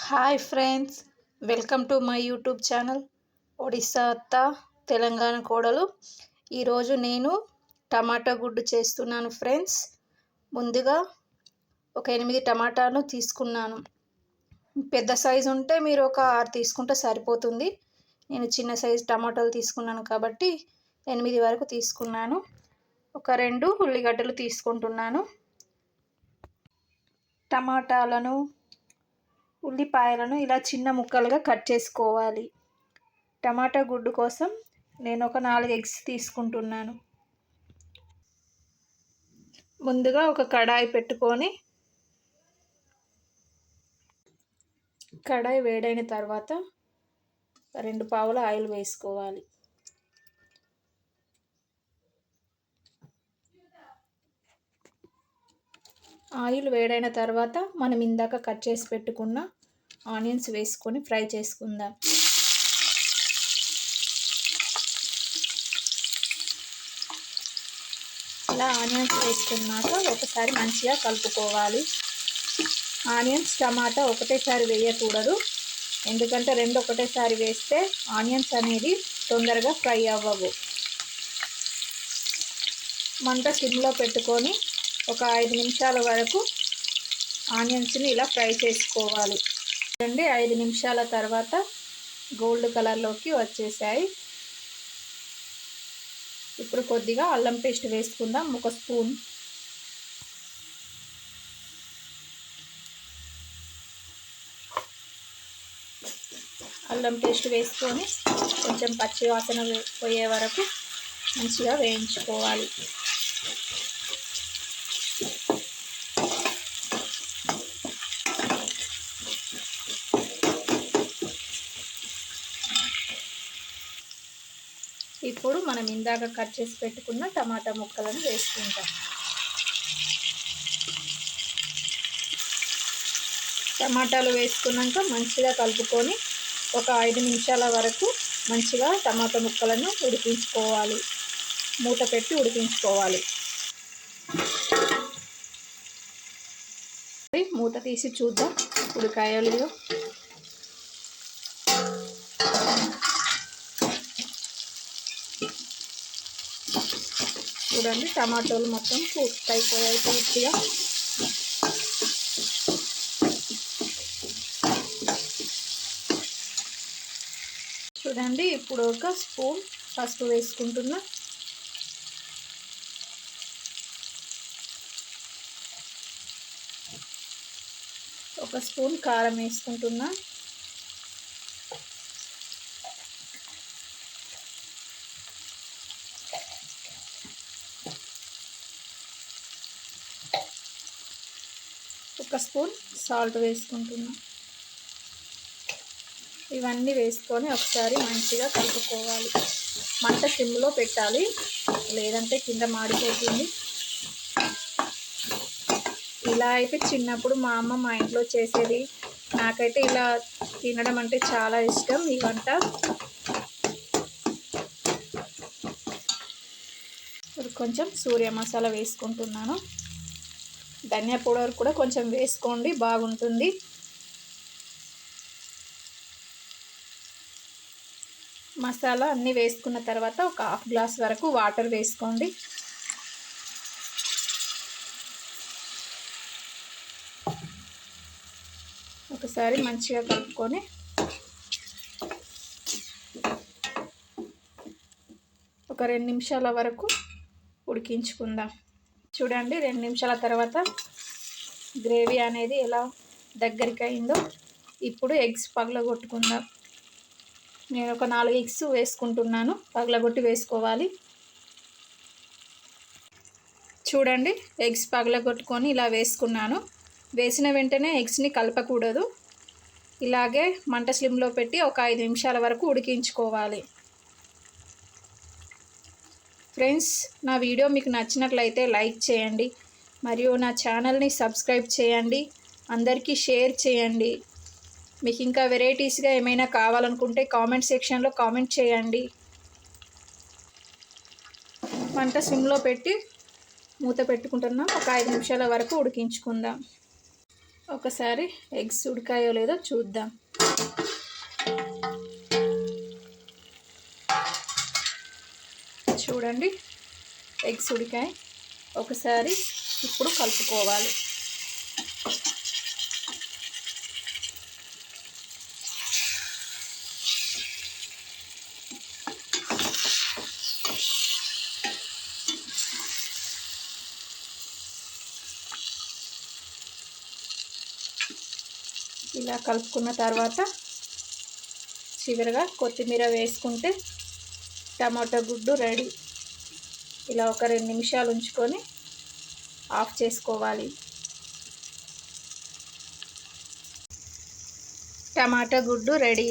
Hi friends, welcome to my YouTube channel Odisha అత్త తెలంగాణ కోడలు. ఈరోజు నేను టమాటా గుడ్డు చేస్తున్నాను ఫ్రెండ్స్. ముందుగా ఒక 8 టమాటాలు తీసుకున్నాను. పెద్ద సైజు ఉంటే మీరు ఒక 6 తీసుకుంటే సరిపోతుంది. నేను చిన్న సైజు టమాటాలు తీసుకున్నాను కాబట్టి 8 వరకు తీసుకున్నాను. ఒక 2 ఉల్లిగడ్డలు తీసుకుంటున్నాను. టమాటాలను ఉల్లిపాయలను ఇలా చిన్న ముక్కలుగా కట్ చేసుకోవాలి. టమాటా గుడ్డు కోసం నేను ఒక 4 ఎగ్స్ తీసుకుంటున్నాను. ముందుగా ఒక కడాయి పెట్టుకొని కడాయి వేడైన తర్వాత 2 పావుల ఆయిల్ వేసుకోవాలి. ఆయిల్ వేడైన తర్వాత మనం ఇందాక కట్ చేసి పెట్టుకున్న ఆనియన్స్ వేసుకొని ఫ్రై చేసుకుందాం. ఇలా ఆనియన్స్ వేసుకున్నాక ఒకసారి మంచిగా కలుపుకోవాలి. ఆనియన్స్ టమాటా ఒకటేసారి వేయకూడదు, ఎందుకంటే 2 ఒకటేసారి వేస్తే ఆనియన్స్ అనేది తొందరగా ఫ్రై అవ్వవు. మంట సిమ్లో పెట్టుకొని ఒక 5 నిమిషాల వరకు ఆనియన్స్ని ఇలా ఫ్రై చేసుకోవాలి. 5 నిమిషాల తర్వాత గోల్డ్ కలర్లోకి వచ్చేసాయి. ఇప్పుడు కొద్దిగా అల్లం పేస్ట్ వేసుకుందాం. 1 స్పూన్. అల్లం పేస్ట్ వేసుకొని కొంచెం పచ్చి వాసన పోయే వరకు మంచిగా వేయించుకోవాలి. ఇప్పుడు మనం ఇందాక కట్ చేసి పెట్టుకున్న టమాటా ముక్కలను వేసుకుంటాం. టమాటాలు వేసుకున్నాక మంచిగా కలుపుకొని ఒక 5 నిమిషాల వరకు మంచిగా టమాటా ముక్కలను ఉడికించుకోవాలి. మూత పెట్టి ఉడికించుకోవాలి. మూత తీసి చూద్దాం ఉడికాయో లేదో. చూడండి, టమాటోలు మొత్తం కుక్ అయిపోయాయి పూర్తిగా. చూడండి, ఇప్పుడు ఒక స్పూన్ పసుపు వేసుకుంటున్నా. ఒక స్పూన్ కారం వేసుకుంటున్నా. ఒక స్పూన్ సాల్ట్ వేసుకుంటున్నా. ఇవన్నీ వేసుకొని ఒకసారి మంచిగా కలుపుకోవాలి. మంట సిమ్లో పెట్టాలి, లేదంటే కింద మాడిపోతుంది. ఇలా అయితే చిన్నప్పుడు మా అమ్మ మా ఇంట్లో చేసేది. నాకైతే ఇలా తినడం అంటే చాలా ఇష్టం. ఈ వంట కొంచెం సూర్య మసాలా వేసుకుంటున్నాను. ధనియా పౌడర్ కూడా కొంచెం వేసుకోండి, బాగుంటుంది. మసాలా అన్నీ వేసుకున్న తర్వాత ఒక 1/2 గ్లాస్ వరకు వాటర్ వేసుకోండి. ఒకసారి మంచిగా కలుపుకొని ఒక 2 నిమిషాల వరకు ఉడికించుకుందాం. చూడండి, 2 నిమిషాల తర్వాత గ్రేవీ అనేది ఎలా దగ్గరికి అయిందో. ఇప్పుడు ఎగ్స్ పగలగొట్టుకుందాం. నేను ఒక 4 ఎగ్స్ వేసుకుంటున్నాను. పగలగొట్టి వేసుకోవాలి. చూడండి, ఎగ్స్ పగలగొట్టుకొని ఇలా వేసుకున్నాను. వేసిన వెంటనే ఎగ్స్ని కలపకూడదు. ఇలాగే మంట స్లిమ్లో పెట్టి ఒక 5 నిమిషాల వరకు ఉడికించుకోవాలి. ఫ్రెండ్స్, నా వీడియో మీకు నచ్చినట్లయితే లైక్ చేయండి, మరియు నా ఛానల్ని సబ్స్క్రైబ్ చేయండి, అందరికీ షేర్ చేయండి. మీకు ఇంకా వెరైటీస్గా ఏమైనా కావాలనుకుంటే కామెంట్ సెక్షన్లో కామెంట్ చేయండి. మంట సిమ్లో పెట్టి మూత పెట్టుకుంటున్నాం. ఒక 5 నిమిషాల వరకు ఉడికించుకుందాం. ఒకసారి ఎగ్స్ ఉడికాయో లేదో చూద్దాం. చూడండి, ఎగ్స్ ఉడికాయి. ఒకసారి ఇప్పుడు కలుపుకోవాలి. ఇలా కలుపుకున్న తర్వాత చివరగా కొత్తిమీర వేసుకుంటే టమాటో గుడ్డు రెడీ. ఇలా ఒక 2 నిమిషాలు ఉంచుకొని ఆఫ్ చేసుకోవాలి. టమాటా గుడ్డు రెడీ.